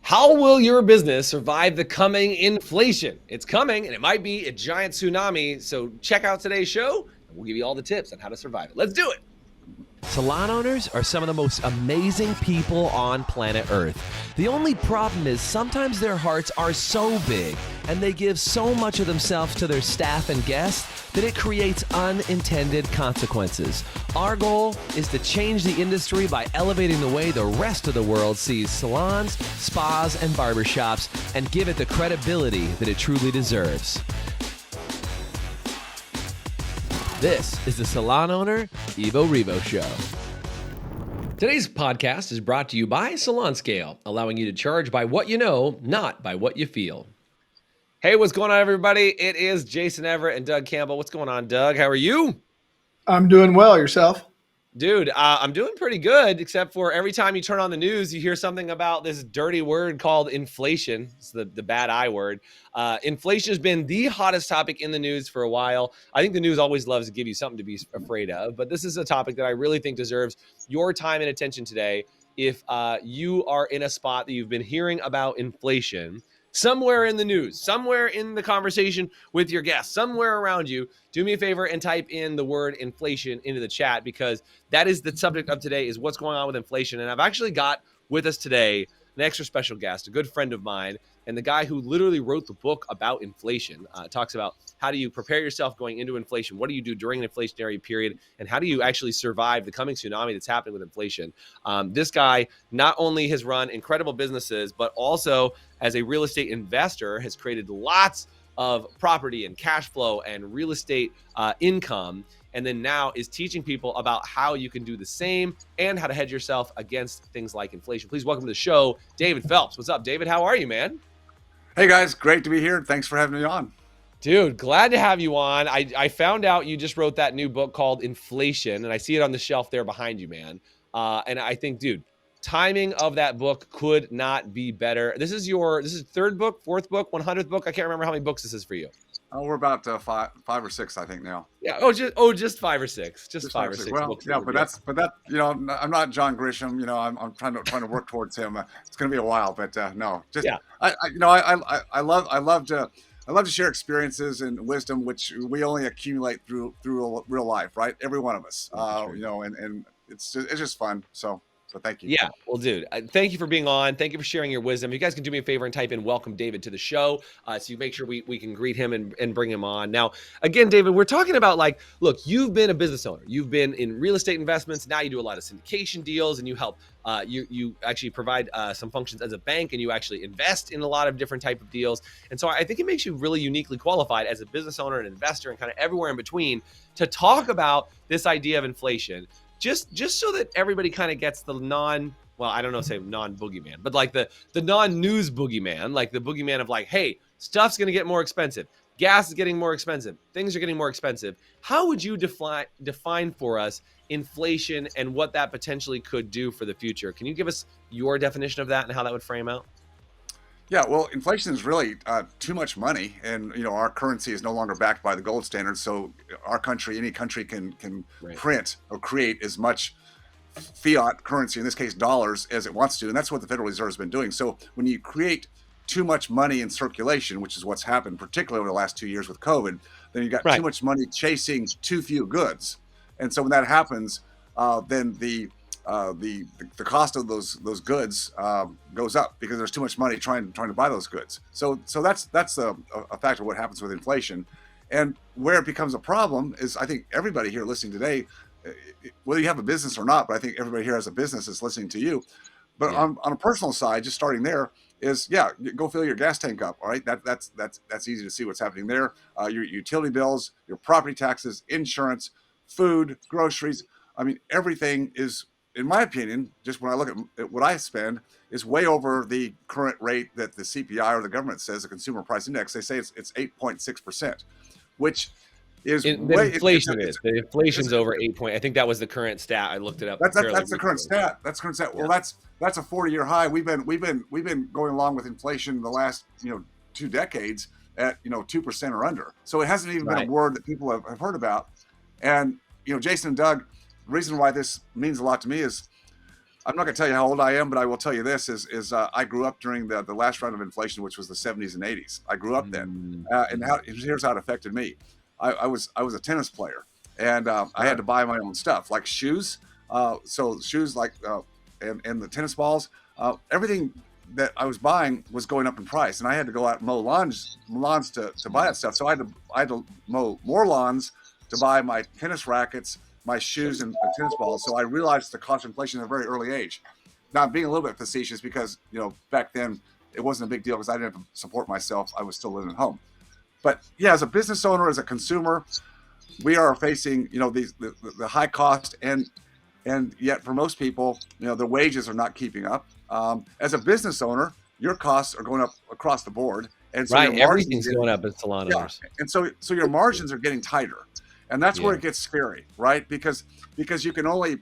How will your business survive the coming inflation? It's coming, and it might be a giant tsunami. So check out today's show, and we'll give you all the tips on how to survive it. Let's do it. Salon owners are some of the most amazing people on planet Earth. The only problem is sometimes their hearts are so big and they give so much of themselves to their staff and guests that it creates unintended consequences. Our goal is to change the industry by elevating the way the rest of the world sees salons, spas, and barbershops and give it the credibility that it truly deserves. This is the Salon Owner Evo Revo Show. Today's podcast is brought to you by Salon Scale, allowing you to charge by what you know, not by what you feel. Hey, what's going on, everybody? It is Jason Everett and Doug Campbell. What's going on, Doug? How are you? I'm doing well. Yourself? Dude, I'm doing pretty good, except for every time you turn on the news, you hear something about this dirty word called inflation. It's the bad I word. Inflation has been the hottest topic in the news for a while. I think the news always loves to give you something to be afraid of, but this is a topic that I really think deserves your time and attention today. If you are in a spot that you've been hearing about inflation, somewhere in the news, somewhere in the conversation with your guests, somewhere around you, do me a favor and type in the word inflation into the chat, because that is the subject of today, is what's going on with inflation. And I've actually got with us today an extra special guest, a good friend of mine, and the guy who literally wrote the book about inflation. Talks about how do you prepare yourself going into inflation, what do you do during an inflationary period, and how do you actually survive the coming tsunami that's happening with inflation. This guy not only has run incredible businesses, but also as a real estate investor has created lots of property and cash flow and real estate income, and then now is teaching people about how you can do the same and how to hedge yourself against things like inflation. Please welcome to the show, David Phelps. What's up, David? How are you, man? Hey guys, great to be here. Thanks for having me on. Dude, glad to have you on. I found out you just wrote that new book called Inflation, and I see it on the shelf there behind you, man. And I think, dude, timing of that book could not be better. This is third book, fourth book, 100th book. I can't remember how many books this is for you. Oh, we're about five or six, I think now. Yeah. Just five or six. Just five or six well, books. Yeah, but you know, I'm not John Grisham. You know, I'm trying to work towards him. It's going to be a while, but no, just yeah. I love to share experiences and wisdom, which we only accumulate through real life, right? Every one of us, you know, and it's just fun. So thank you. Yeah. Well, dude, thank you for being on. Thank you for sharing your wisdom. If you guys can do me a favor and type in welcome David to the show, so you make sure we can greet him and bring him on. Now, again, David, we're talking about, like, look, you've been a business owner. You've been in real estate investments. Now you do a lot of syndication deals, and you help, you actually provide some functions as a bank, and you actually invest in a lot of different type of deals. And so I think it makes you really uniquely qualified as a business owner, an investor, and kind of everywhere in between to talk about this idea of inflation. Just so that everybody kind of gets the I don't know, say non-boogeyman, but like the non-news boogeyman, like the boogeyman of like, hey, stuff's going to get more expensive. Gas is getting more expensive. Things are getting more expensive. How would you define for us inflation and what that potentially could do for the future? Can you give us your definition of that and how that would frame out? Yeah, well, inflation is really too much money, and you know, our currency is no longer backed by the gold standard. So our country, any country can right. print or create as much fiat currency, in this case dollars, as it wants to, and that's what the Federal Reserve has been doing. So when you create too much money in circulation, which is what's happened, particularly over the last 2 years with COVID, then you got right. too much money chasing too few goods, and so when that happens, then the cost of those goods goes up because there's too much money trying to buy those goods. So that's a factor of what happens with inflation. And where it becomes a problem is, I think everybody here listening today, whether you have a business or not, but I think everybody here has a business that's listening to you. But yeah. on a personal side, just starting there is, yeah, go fill your gas tank up. All right, that's easy to see what's happening there. Your utility bills, your property taxes, insurance, food, groceries. I mean, everything is, in my opinion, just when I look at what I spend, is way over the current rate that the CPI or the government says, the Consumer Price Index. They say it's 8.6%, which is inflation is. The inflation's over 8 point. I think that was the current stat. I looked it up. That's the current stat. That's current stat. Well, that's a 40-year high. We've been going along with inflation the last 2 decades at 2% or under. So it hasn't even been a word that people have heard about. And Jason and Doug, the reason why this means a lot to me is I'm not going to tell you how old I am, but I will tell you this: I grew up during the last round of inflation, which was the 70s and 80s. I grew up then, here's how it affected me. I was a tennis player, and I had to buy my own stuff, like shoes. So shoes, like and the tennis balls, everything that I was buying was going up in price, and I had to go out and mow lawns to buy that stuff. So I had to mow more lawns to buy my tennis rackets, my shoes, and tennis balls. So I realized the cost of inflation at a very early age. Now I'm being a little bit facetious because back then it wasn't a big deal because I didn't have to support myself. I was still living at home. But yeah, as a business owner, as a consumer, we are facing the high cost, and yet for most people, the wages are not keeping up. As a business owner, your costs are going up across the board, and so right, everything's going up as salon owners. And so your margins are getting tighter, and that's where it gets scary, right? Because you can only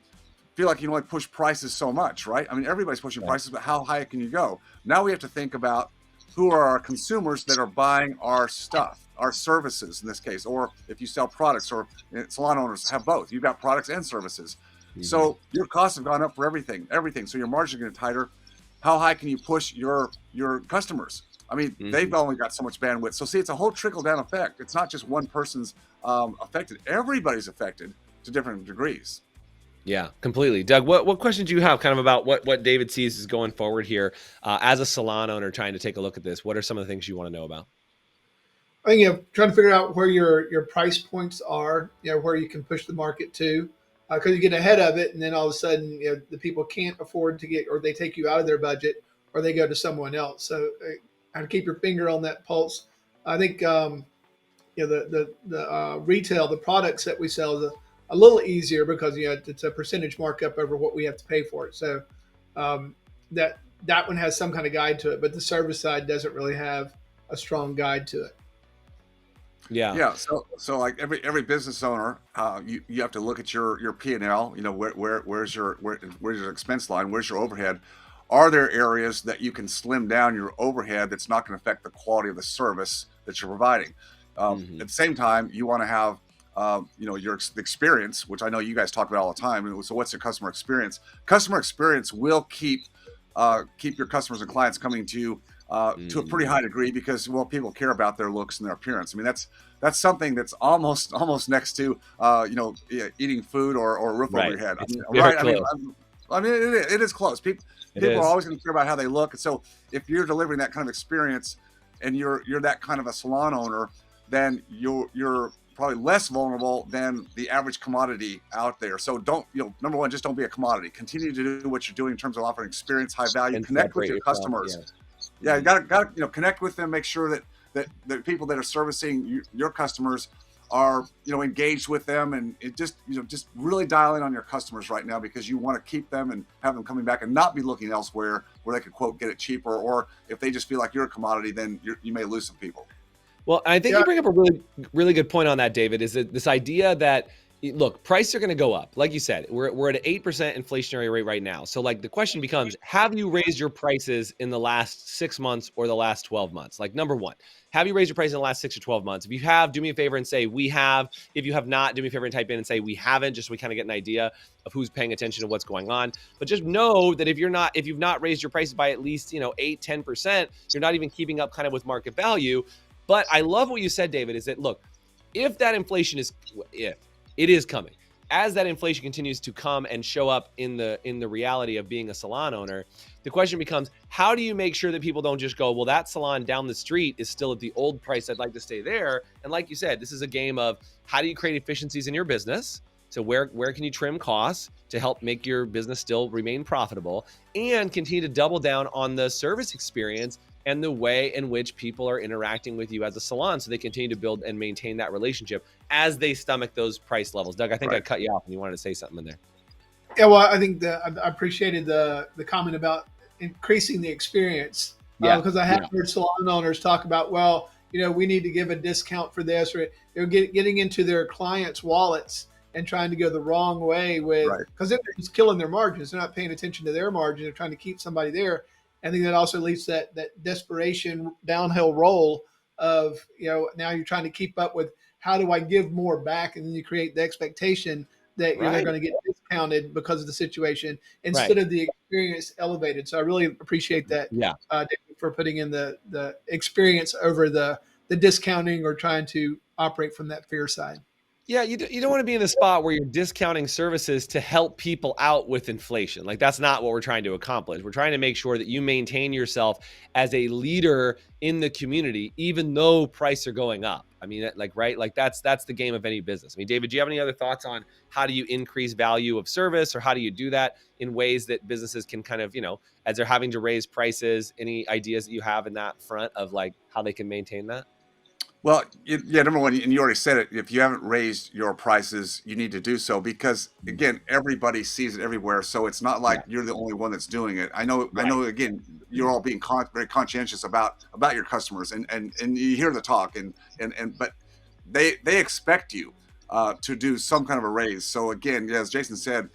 feel like you can only push prices so much, right? I mean, everybody's pushing prices, but how high can you go? Now we have to think about who are our consumers that are buying our stuff, our services in this case, or if you sell products, or salon owners have both. You've got products and services. Mm-hmm. So your costs have gone up for everything. So your margins are getting tighter. How high can you push your customers? I mean, they've only got so much bandwidth. So see, it's a whole trickle down effect. It's not just one person's affected. Everybody's affected to different degrees. Yeah, completely. Doug, what questions do you have kind of about what David sees is going forward here as a salon owner trying to take a look at this? What are some of the things you want to know about? I think trying to figure out where your price points are, where you can push the market to, because you get ahead of it, and then all of a sudden, the people can't afford to get, or they take you out of their budget, or they go to someone else. So, kind of keep your finger on that pulse. I think the retail, the products that we sell is a little easier because it's a percentage markup over what we have to pay for it. So that one has some kind of guide to it, but the service side doesn't really have a strong guide to it. Yeah. So like every business owner, you have to look at your P&L. Where's your expense line? Where's your overhead? Are there areas that you can slim down your overhead that's not going to affect the quality of the service that you're providing? At the same time, you want to have your experience, which I know you guys talk about all the time. So what's your customer experience? Customer experience will keep your customers and clients coming to you to a pretty high degree because, well, people care about their looks and their appearance. I mean, that's something that's almost next to eating food or a roof over your head. I mean, it is close. People are always going to care about how they look. And so if you're delivering that kind of experience and you're that kind of a salon owner, then you're probably less vulnerable than the average commodity out there. So don't, number one, just don't be a commodity. Continue to do what you're doing in terms of offering experience, high value, and connect with your customers. You got to connect with them, make sure that the people that are servicing your customers are, engaged with them, and it just really dial in on your customers right now, because you want to keep them and have them coming back and not be looking elsewhere where they could, quote, get it cheaper, or if they just feel like you're a commodity, then you may lose some people. Well, I think you bring up a really, really good point on that, David, is that this idea that, look, prices are going to go up. Like you said, we're at an 8% inflationary rate right now. So like the question becomes, have you raised your prices in the last 6 months or the last 12 months? Like number one, have you raised your price in the last 6 or 12 months? If you have, do me a favor and say we have. If you have not, do me a favor and type in and say we haven't, just so we kind of get an idea of who's paying attention to what's going on. But just know that if you've not raised your prices by at least 8, 10%, you're not even keeping up kind of with market value. But I love what you said, David, is that, look, if that inflation if it is coming, as that inflation continues to come and show up in the reality of being a salon owner, the question becomes, how do you make sure that people don't just go, well, that salon down the street is still at the old price, I'd like to stay there. And like you said, this is a game of how do you create efficiencies in your business? So where can you trim costs to help make your business still remain profitable, and continue to double down on the service experience and the way in which people are interacting with you as a salon, so they continue to build and maintain that relationship as they stomach those price levels. Doug, I think I cut you off and you wanted to say something in there. Yeah, well, I think I appreciated the comment about increasing the experience, because I have heard salon owners talk about, well, we need to give a discount for this, or they're getting into their clients' wallets and trying to go the wrong way because they're just killing their margins. They're not paying attention to their margin. They're trying to keep somebody there. I think that also leads to that desperation downhill roll of, now you're trying to keep up with, how do I give more back? And then you create the expectation that they're going to get discounted because of the situation instead of the experience elevated. So I really appreciate that, David, for putting in the experience over the discounting or trying to operate from that fear side. Yeah, you don't want to be in the spot where you're discounting services to help people out with inflation. Like, that's not what we're trying to accomplish. We're trying to make sure that you maintain yourself as a leader in the community, even though prices are going up. I mean, that's the game of any business. I mean, David, do you have any other thoughts on how do you increase value of service, or how do you do that in ways that businesses can kind of, as they're having to raise prices? Any ideas that you have in that front of like how they can maintain that? Well, yeah, number one, and you already said it, if you haven't raised your prices, you need to do so because, again, everybody sees it everywhere. So it's not like you're the only one that's doing it. I know, again, you're all being very conscientious about your customers, and you hear the talk, but they expect you to do some kind of a raise. So again, as Jason said,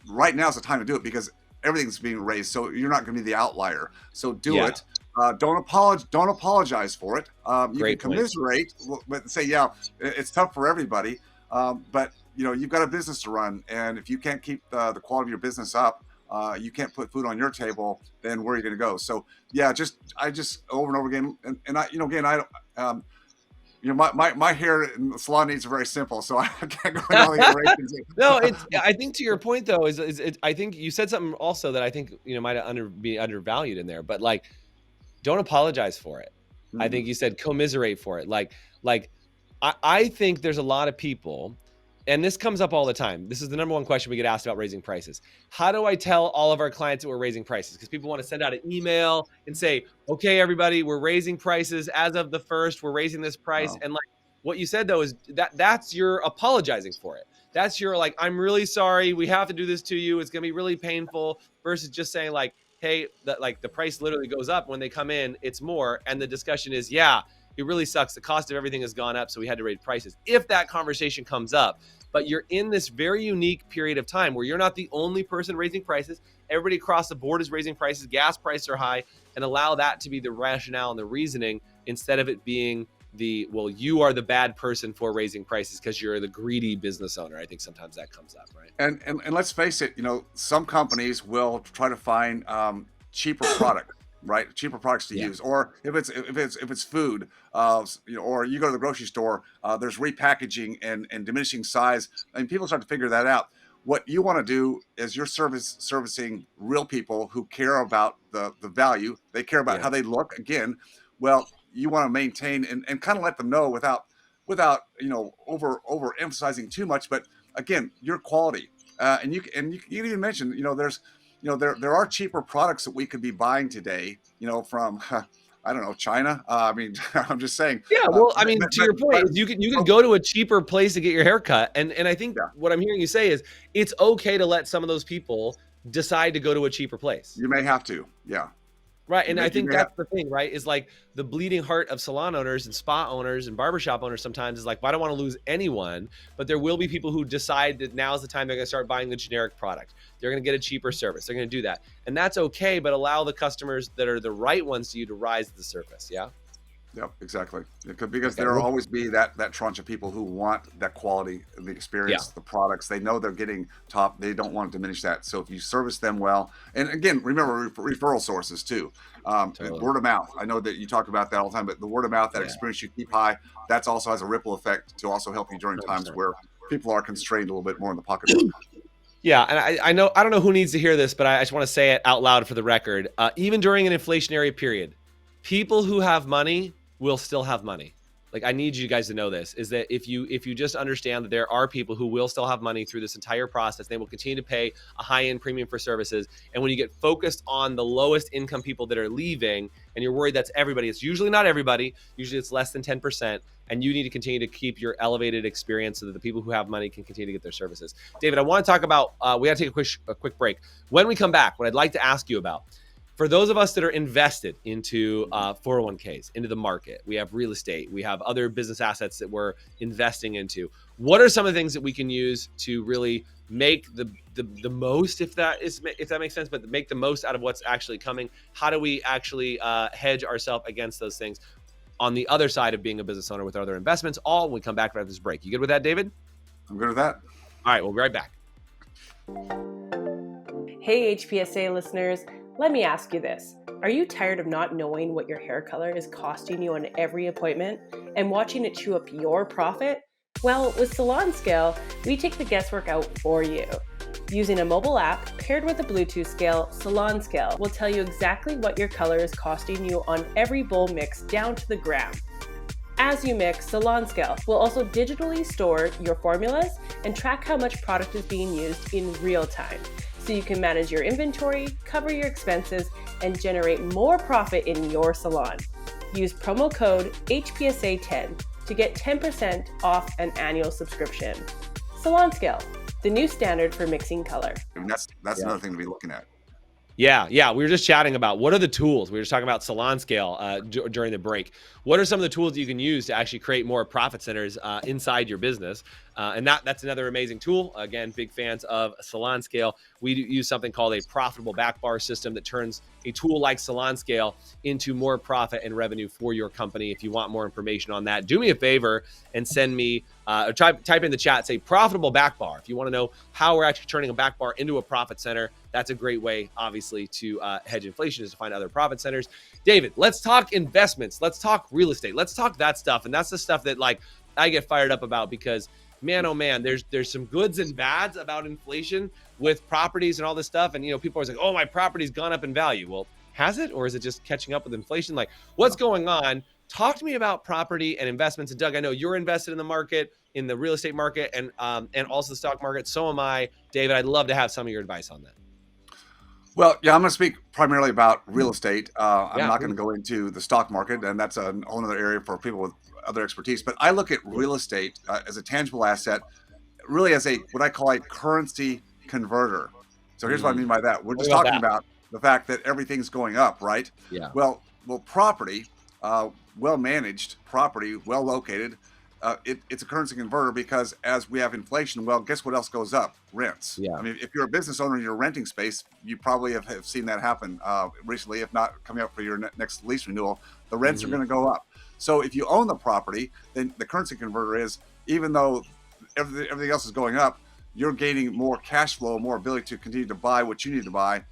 right now is the time to do it because everything's being raised. So you're not going to be the outlier. So do it. Don't apologize for it. You can commiserate, but say, yeah, it's tough for everybody. But you've got a business to run, and if you can't keep the quality of your business up, you can't put food on your table. Then where are you going to go? So yeah, I just over and over again, and my hair in the salon needs are very simple, so I can't go into all the iterations. No, I think to your point though I think you said something also that I think might be undervalued in there, but like, don't apologize for it. Mm-hmm. I think you said commiserate for it. I think there's a lot of people, and this comes up all the time. This is the number one question we get asked about raising prices. How do I tell all of our clients that we're raising prices? Because people want to send out an email and say, okay, everybody, we're raising prices as of the 1st. We're raising this price. Wow. And like what you said though is that's your apologizing for it. That's your like, I'm really sorry. We have to do this to you. It's going to be really painful, versus just saying like, hey, the price literally goes up when they come in, it's more. And the discussion is, yeah, it really sucks. The cost of everything has gone up, so we had to raise prices. If that conversation comes up, but you're in this very unique period of time where you're not the only person raising prices, everybody across the board is raising prices, gas prices are high, and allow that to be the rationale and the reasoning instead of it being you are the bad person for raising prices because you're the greedy business owner. I think sometimes that comes up, right? And let's face it, some companies will try to find cheaper product, right? Cheaper products to use, or if it's food, or you go to the grocery store, there's repackaging and diminishing size, and people start to figure that out. What you want to do is you're servicing real people who care about the value. They care about how they look. Again, well, you want to maintain and kind of let them know without over emphasizing too much. But again, your quality, and you even mentioned there are cheaper products that we could be buying today, from I don't know, China. I mean, I'm just saying. Yeah, well, I mean, to your point, you can go to a cheaper place to get your hair cut, and I think what I'm hearing you say is it's okay to let some of those people decide to go to a cheaper place. You may have to, yeah. Right. And I think that's the thing, right? Is like the bleeding heart of salon owners and spa owners and barbershop owners sometimes is like, well, I don't want to lose anyone, but there will be people who decide that now's the time they're going to start buying the generic product. They're going to get a cheaper service. They're going to do that. And that's okay, but allow the customers that are the right ones to you to rise to the surface. Yeah. Yep, exactly. Because there will always be that tranche of people who want that quality, the experience, the products. They know they're getting top. They don't want to diminish that. So if you service them well, and again, remember referral sources too, word of mouth. I know that you talk about that all the time, but the word of mouth, that experience you keep high, that's also has a ripple effect to also help you during times where people are constrained a little bit more in the pocketbook. Yeah, and I don't know who needs to hear this, but I just want to say it out loud for the record. Even during an inflationary period, people who have money will still have money. Like, I need you guys to know this, is that if you just understand that there are people who will still have money through this entire process, they will continue to pay a high-end premium for services. And when you get focused on the lowest income people that are leaving, and you're worried that's everybody, it's usually not everybody, usually it's less than 10%, and you need to continue to keep your elevated experience so that the people who have money can continue to get their services. David, I want to talk about, we got to take a quick break. When we come back, what I'd like to ask you about, for those of us that are invested into 401ks, into the market, we have real estate, we have other business assets that we're investing into. What are some of the things that we can use to really make the most, if that makes sense, but make the most out of what's actually coming? How do we actually hedge ourselves against those things on the other side of being a business owner with other investments? All when we come back after this break. You good with that, David? I'm good with that. All right, we'll be right back. Hey, HPSA listeners, let me ask you this. Are you tired of not knowing what your hair color is costing you on every appointment and watching it chew up your profit? Well, with Salon Scale, we take the guesswork out for you. Using a mobile app paired with a Bluetooth scale, Salon Scale will tell you exactly what your color is costing you on every bowl mix down to the gram. As you mix, Salon Scale will also digitally store your formulas and track how much product is being used in real time, so you can manage your inventory, cover your expenses, and generate more profit in your salon. Use promo code HPSA10 to get 10% off an annual subscription. Salon Scale, the new standard for mixing color. And that's another thing to be looking at. Yeah. We were just chatting about what are the tools. We were just talking about Salon Scale during the break. What are some of the tools that you can use to actually create more profit centers inside your business? And that's another amazing tool. Again, big fans of Salon Scale. We use something called a profitable back bar system that turns a tool like Salon Scale into more profit and revenue for your company. If you want more information on that, do me a favor and send me or type in the chat, say profitable back bar. If you want to know how we're actually turning a back bar into a profit center, that's a great way, obviously, to hedge inflation, is to find other profit centers. David, let's talk investments. Let's talk real estate. Let's talk that stuff. And that's the stuff that like I get fired up about because man, oh man, there's some goods and bads about inflation with properties and all this stuff. And, people are always like, oh, my property's gone up in value. Well, has it? Or is it just catching up with inflation? Like, what's going on? Talk to me about property and investments. And Doug, I know you're invested in the market, in the real estate market, and also the stock market. So am I. David, I'd love to have some of your advice on that. Well, yeah, I'm going to speak primarily about real estate. I'm not going to go into the stock market, and that's a whole other area for people with other expertise. But I look at real estate as a tangible asset, really as what I call a currency converter. So here's what I mean by that. We're just talking about the fact that everything's going up, right? Yeah. Well, property, well managed property, well located. It's a currency converter because as we have inflation, well, guess what else goes up? Rents. Yeah. I mean, if you're a business owner and you're renting space, you probably have seen that happen recently, if not coming up for your next lease renewal, the rents are going to go up. So if you own the property, then the currency converter is, even though everything else is going up, you're gaining more cash flow, more ability to continue to buy what you need to buy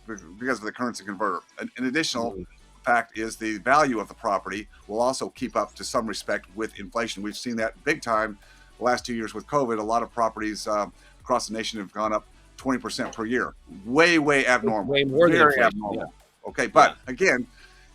because of the currency converter. An additional fact is the value of the property will also keep up to some respect with inflation. We've seen that big time the last 2 years with COVID. A lot of properties across the nation have gone up 20% per year. Way abnormal. Way more than inflation. Abnormal. Yeah. Okay, but again,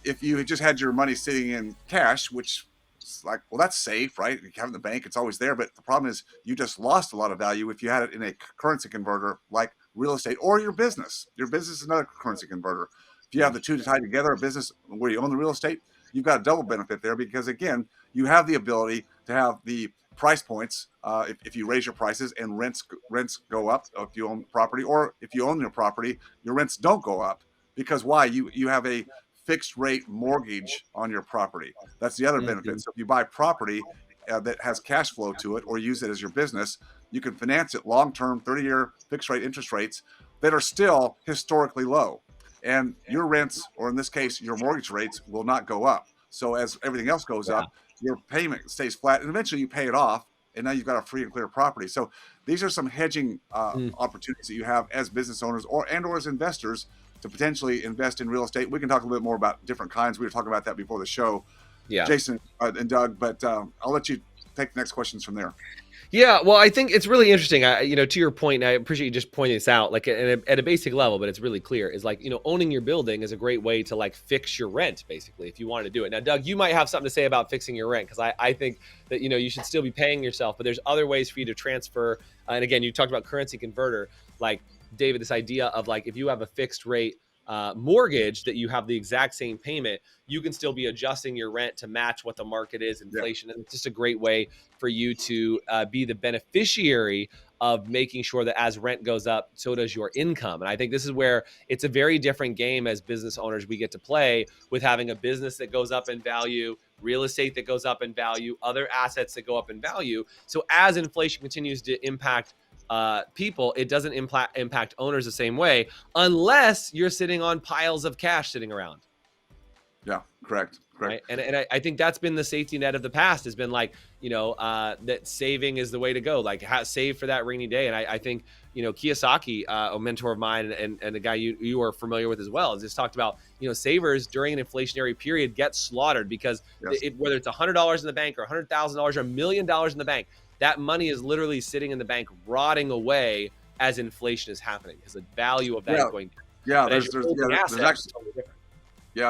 if you had just had your money sitting in cash, which is like, well, that's safe, right? You have it in the bank, it's always there. But the problem is you just lost a lot of value if you had it in a currency converter like real estate or your business. Your business is another currency converter. If you have the two tied together, a business where you own the real estate, you've got a double benefit there because, again, you have the ability to have the price points if you raise your prices and rents go up if you own property, or if you own your property, your rents don't go up. Because why? You have a fixed rate mortgage on your property. That's the other benefit. So if you buy property that has cash flow to it or use it as your business, you can finance it long-term, 30-year fixed rate interest rates that are still historically low. And your rents, or in this case, your mortgage rates, will not go up. So as everything else goes up, your payment stays flat, and eventually you pay it off, and now you've got a free and clear property. So these are some hedging opportunities that you have as business owners or as investors to potentially invest in real estate. We can talk a little bit more about different kinds. We were talking about that before the show, Jason and Doug, but I'll let you take the next questions from there. Yeah, well, I think it's really interesting. To your point, and I appreciate you just pointing this out, like at a basic level, but it's really clear, is like, owning your building is a great way to like fix your rent, basically, if you wanted to do it. Now, Doug, you might have something to say about fixing your rent, because I think that, you should still be paying yourself, but there's other ways for you to transfer. And again, you talked about currency converter, like David, this idea of like, if you have a fixed rate mortgage that you have the exact same payment, you can still be adjusting your rent to match what the market is, inflation. And it's just a great way for you to be the beneficiary of making sure that as rent goes up, so does your income. And I think this is where it's a very different game as business owners we get to play, with having a business that goes up in value, real estate that goes up in value, other assets that go up in value. So as inflation continues to impact people, it doesn't impact owners the same way, unless you're sitting on piles of cash sitting around. Yeah, correct. Right. And I think that's been the safety net of the past, has been like, that saving is the way to go, like save for that rainy day. And I think, Kiyosaki, a mentor of mine and a guy you are familiar with as well, has just talked about, savers during an inflationary period get slaughtered because Yes. whether it's $100 in the bank or $100,000 or $1 million in the bank, that money is literally sitting in the bank, rotting away as inflation is happening, because the value of that is going down. Yeah,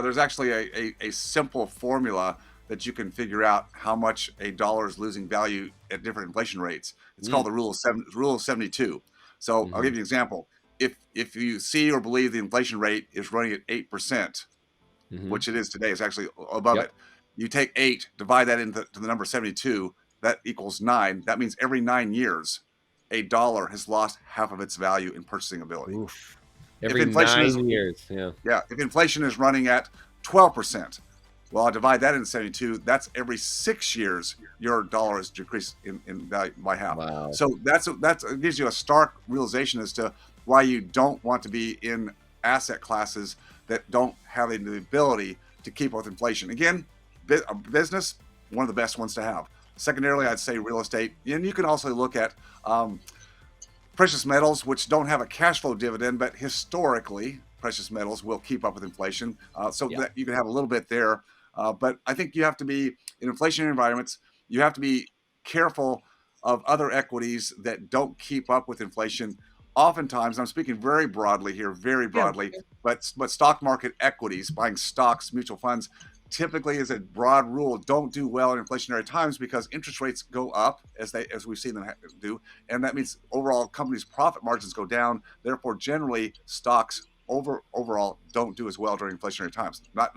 There's actually a simple formula that you can figure out how much a dollar is losing value at different inflation rates. It's called the rule of 72. So I'll give you an example. If you see or believe the inflation rate is running at 8%, which it is today, it's actually above it. You take 8, divide that into the number 72, that equals 9. That means every 9 years, a dollar has lost half of its value in purchasing ability. Oof. Every 9 years, yeah. If inflation is running at 12%, well, I divide that into 72. That's every 6 years your dollar has decreased in value by half. Wow. So it gives you a stark realization as to why you don't want to be in asset classes that don't have the ability to keep up with inflation. Again, a business, one of the best ones to have. Secondarily, I'd say real estate, and you can also look at precious metals, which don't have a cash flow dividend, but historically, precious metals will keep up with inflation. That you can have a little bit there. But I think you have to be, in inflationary environments, you have to be careful of other equities that don't keep up with inflation. Oftentimes, I'm speaking very broadly here, but stock market equities, buying stocks, mutual funds, typically, as a broad rule, don't do well in inflationary times because interest rates go up as we've seen them do, and that means overall companies' profit margins go down. Therefore, generally, stocks overall don't do as well during inflationary times. Not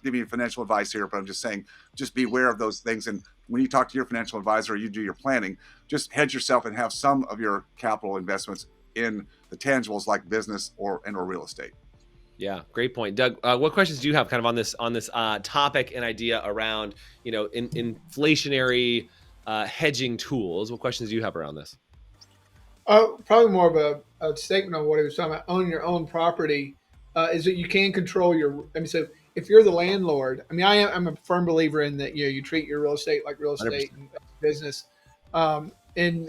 giving you financial advice here, but I'm just saying, just be aware of those things. And when you talk to your financial advisor, or you do your planning, just hedge yourself and have some of your capital investments in the tangibles like business or real estate. Yeah, great point, Doug. What questions do you have kind of on this topic and idea around inflationary hedging tools? What questions do you have around this? Probably more of a statement on what he was talking about. Owning your own property is that you can control your. I mean, so if you're the landlord, I mean, I'm a firm believer in that. You treat your real estate like real estate 100%. And business, and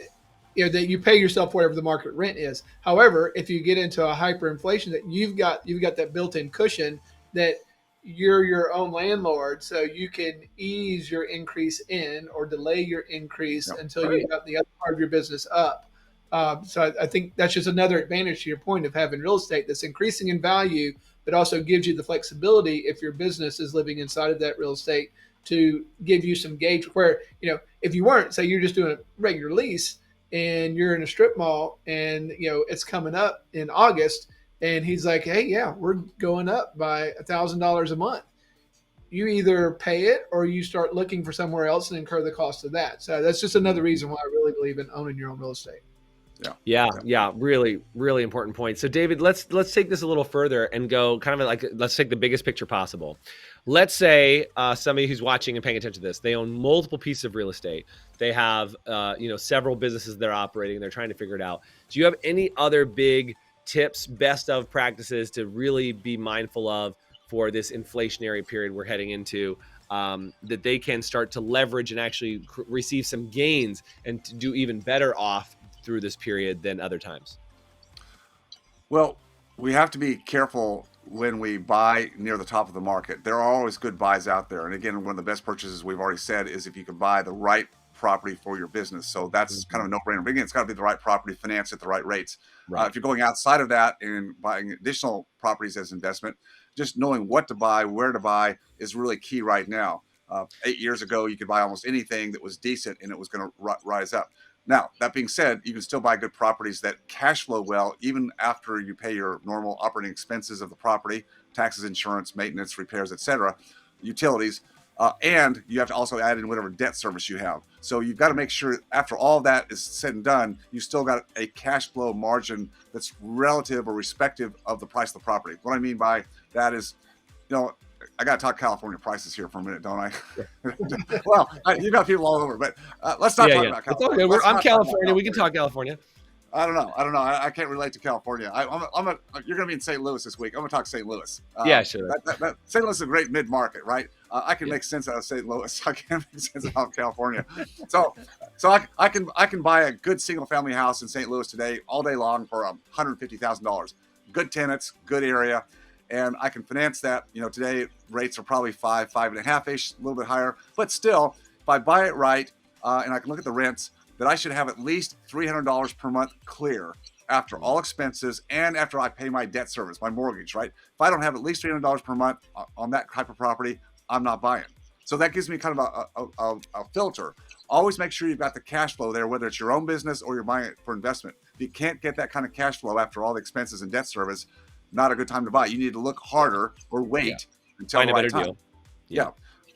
that you pay yourself whatever the market rent is. However, if you get into a hyperinflation, that you've got that built-in cushion that you're your own landlord, so you can ease your increase in or delay your increase until you got the other part of your business up. So I think that's just another advantage to your point of having real estate that's increasing in value, but also gives you the flexibility if your business is living inside of that real estate to give you some gauge where, if you weren't, say you're just doing a regular lease and you're in a strip mall and, it's coming up in August and he's like, hey, yeah, we're going up by $1,000 a month. You either pay it or you start looking for somewhere else and incur the cost of that. So that's just another reason why I really believe in owning your own real estate. Yeah. Really, really important point. So David, let's take this a little further and go kind of like, let's take the biggest picture possible. Let's say somebody who's watching and paying attention to this, they own multiple pieces of real estate. They have, several businesses they're operating. They're trying to figure it out. Do you have any other big tips, best of practices to really be mindful of for this inflationary period we're heading into, that they can start to leverage and actually receive some gains and to do even better off through this period than other times? Well, we have to be careful when we buy near the top of the market. There are always good buys out there. And again, one of the best purchases we've already said is if you can buy the right property for your business. So that's kind of a no-brainer. But again, it's got to be the right property, financed at the right rates. If you're going outside of that and buying additional properties as investment, just knowing what to buy, where to buy is really key right now. 8 years ago, you could buy almost anything that was decent and it was going to rise up. Now, that being said, you can still buy good properties that cash flow well, even after you pay your normal operating expenses of the property, taxes, insurance, maintenance, repairs, etc., utilities, and you have to also add in whatever debt service you have. So you've got to make sure after all that is said and done, you still got a cash flow margin that's relative or respective of the price of the property. What I mean by that is, I got to talk California prices here for a minute, don't I? Well, you got people all over, but let's not talk about California. I'm California. We can talk California. I don't know. I can't relate to California. You're going to be in St. Louis this week. I'm going to talk St. Louis. Yeah, sure. St. Louis is a great mid-market, right? I can make sense out of St. Louis. I can't make sense out of California. So I can buy a good single-family house in St. Louis today, all day long, for $150,000. Good tenants, good area, and I can finance that. Today rates are probably 5.5-ish, a little bit higher, but still, if I buy it right, and I can look at the rents, that I should have at least $300 per month clear after all expenses and after I pay my debt service, my mortgage, right? If I don't have at least $300 per month on that type of property, I'm not buying. So that gives me kind of a filter. Always make sure you've got the cash flow there, whether it's your own business or you're buying it for investment. If you can't get that kind of cash flow after all the expenses and debt service, not a good time to buy. You need to look harder or wait until Find the a right better time. deal. Yeah.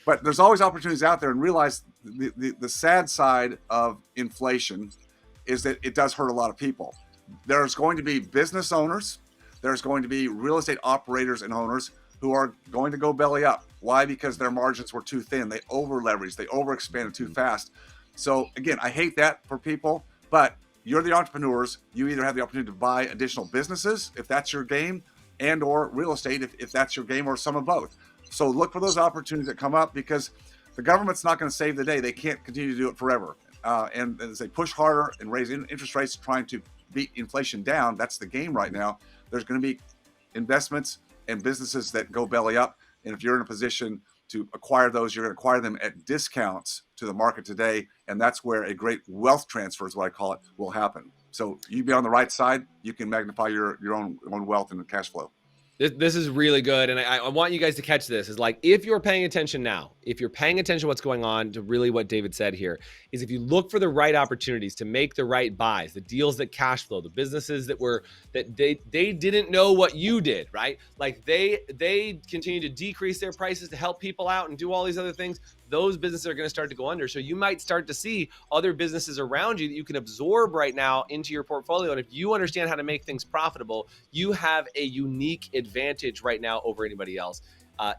But there's always opportunities out there, and realize the sad side of inflation is that it does hurt a lot of people. There's going to be business owners, there's going to be real estate operators and owners who are going to go belly up. Why? Because their margins were too thin. They over leveraged, they overexpanded too fast. So again, I hate that for people, but you're the entrepreneurs. You either have the opportunity to buy additional businesses if that's your game, and or real estate if that's your game, or some of both. So look for those opportunities that come up, because the government's not going to save the day. They can't continue to do it forever. And as they push harder and raise interest rates, trying to beat inflation down, that's the game right now. There's going to be investments and businesses that go belly up. And if you're in a position to acquire those, you're going to acquire them at discounts to the market today. And that's where a great wealth transfer, is what I call it, will happen. So you be on the right side, you can magnify your own wealth and cash flow. This is really good. And I want you guys to catch this. Is like, if you're paying attention now, if you're paying attention to what's going on, to really what David said here, is if you look for the right opportunities to make the right buys, the deals that cash flow, the businesses that they didn't know what you did, right? Like they continue to decrease their prices to help people out and do all these other things. Those businesses are going to start to go under. So you might start to see other businesses around you that you can absorb right now into your portfolio. And if you understand how to make things profitable, you have a unique advantage right now over anybody else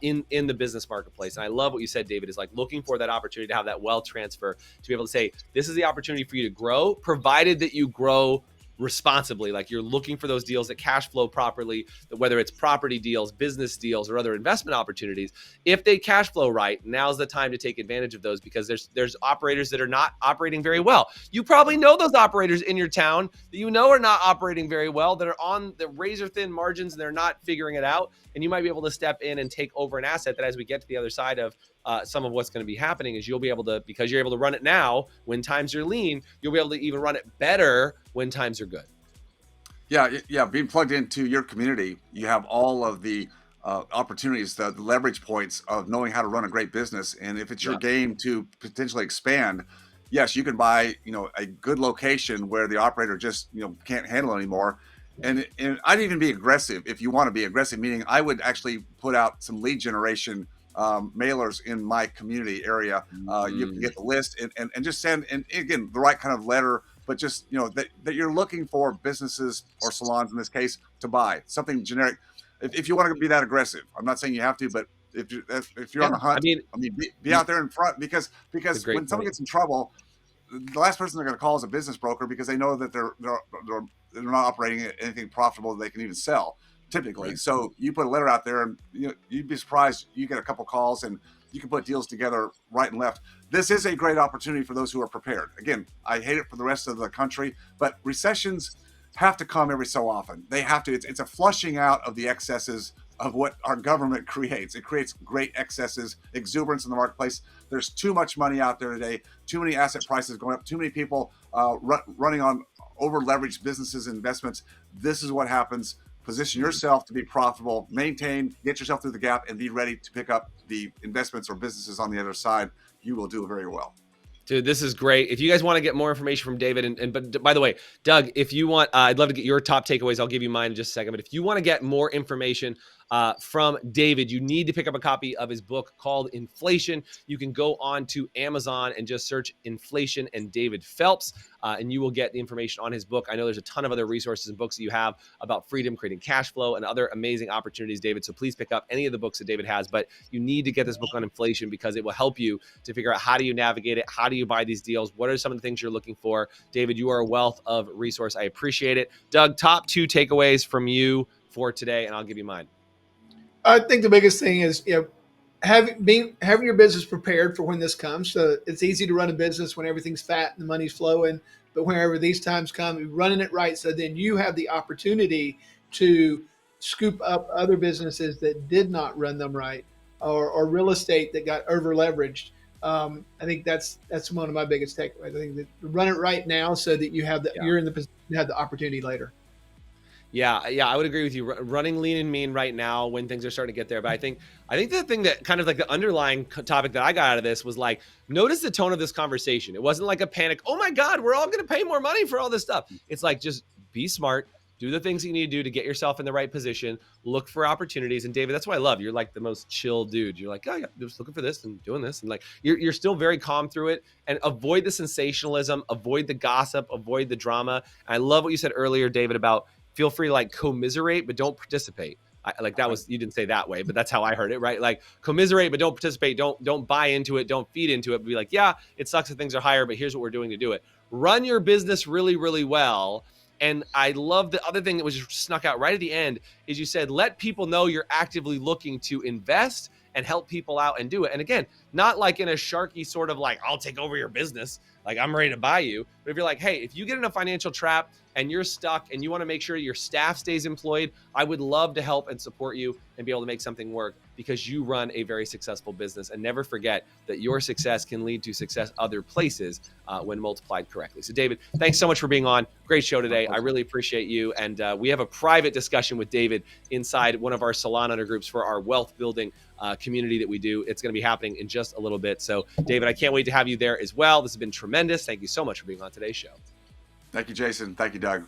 in the business marketplace. And I love what you said, David, is like looking for that opportunity to have that wealth transfer, to be able to say, this is the opportunity for you to grow, provided that you grow responsibly. Like, you're looking for those deals that cash flow properly, whether it's property deals, business deals, or other investment opportunities. If they cash flow right, now's the time to take advantage of those, because there's operators that are not operating very well. You probably know those operators in your town that you know are not operating very well, that are on the razor thin margins and they're not figuring it out. And you might be able to step in and take over an asset that, as we get to the other side of some of what's going to be happening, is you'll be able to, because you're able to run it now when times are lean, you'll be able to even run it better when times are good. Yeah. Being plugged into your community, you have all of the opportunities, the leverage points of knowing how to run a great business. And if it's your game to potentially expand, yes, you can buy, a good location where the operator just, can't handle it anymore. And I'd even be aggressive if you want to be aggressive, meaning I would actually put out some lead generation mailers in my community area. You can get the list and just send, and again, the right kind of letter, but just, that you're looking for businesses or salons in this case to buy something generic. If you want to be that aggressive, I'm not saying you have to, but if you're on the hunt, be out there in front, because when someone gets in trouble, the last person they're going to call is a business broker, because they know that they're not operating anything profitable that they can even sell typically. Right. So you put a letter out there, and you'd be surprised. You get a couple calls, and you can put deals together right and left. This is a great opportunity for those who are prepared. Again, I hate it for the rest of the country, but recessions have to come every so often. They have to. It's a flushing out of the excesses of what our government creates. It creates great excesses, exuberance in the marketplace. There's too much money out there today, too many asset prices going up, too many people running on over leveraged businesses and investments. This is what happens. Position yourself to be profitable, maintain, get yourself through the gap, and be ready to pick up the investments or businesses on the other side. You will do very well. Dude, this is great. If you guys want to get more information from David, but by the way, Doug, if you want, I'd love to get your top takeaways. I'll give you mine in just a second. But if you want to get more information from David. You need to pick up a copy of his book called Inflation. You can go on to Amazon and just search Inflation and David Phelps, and you will get the information on his book. I know there's a ton of other resources and books that you have about freedom, creating cash flow, and other amazing opportunities, David. So please pick up any of the books that David has, but you need to get this book on inflation because it will help you to figure out how do you navigate it, how do you buy these deals, what are some of the things you're looking for. David, you are a wealth of resource. I appreciate it. Doug, top 2 takeaways from you for today, and I'll give you mine. I think the biggest thing is, having your business prepared for when this comes. So it's easy to run a business when everything's fat and the money's flowing, but whenever these times come, running it right, so then you have the opportunity to scoop up other businesses that did not run them right, or real estate that got over leveraged. I think that's one of my biggest takeaways. I think that run it right now so that you have you're in the position to have the opportunity later. Yeah, I would agree with you. Running lean and mean right now when things are starting to get there. But I think the thing that kind of like the underlying topic that I got out of this was like, notice the tone of this conversation. It wasn't like a panic. Oh my God, we're all going to pay more money for all this stuff. It's like, just be smart, do the things you need to do to get yourself in the right position, look for opportunities. And David, that's what I love. You're like the most chill dude. You're like, oh yeah, just looking for this and doing this. And like, you're still very calm through it, and avoid the sensationalism, avoid the gossip, avoid the drama. And I love what you said earlier, David, about feel free to like commiserate, but don't participate. You didn't say that way, but that's how I heard it, right? Like commiserate, but don't participate. Don't buy into it. Don't feed into it. But be like, yeah, it sucks that things are higher, but here's what we're doing to do it. Run your business really, really well. And I love the other thing that was just snuck out right at the end is you said, let people know you're actively looking to invest and help people out and do it. And again, not like in a sharky sort of like, I'll take over your business, like I'm ready to buy you. But if you're like, hey, if you get in a financial trap and you're stuck and you want to make sure your staff stays employed, I would love to help and support you and be able to make something work because you run a very successful business. And never forget that your success can lead to success other places when multiplied correctly. So David, thanks so much for being on. Great show today. I really appreciate you. And we have a private discussion with David inside one of our Salon Owner groups for our wealth building community that we do. It's going to be happening in just a little bit. So David, I can't wait to have you there as well. This has been tremendous. Thank you so much for being on today's show. Thank you, Jason. Thank you, Doug.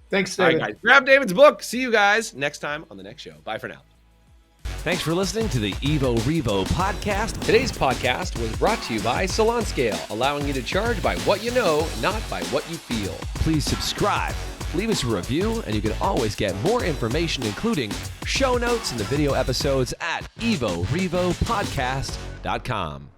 Thanks, David. All right, guys, grab David's book. See you guys next time on the next show. Bye for now. Thanks for listening to the Evo Revo podcast. Today's podcast was brought to you by Salon Scale, allowing you to charge by what you know, not by what you feel. Please subscribe, leave us a review, and you can always get more information, including show notes and the video episodes at evorevopodcast.com.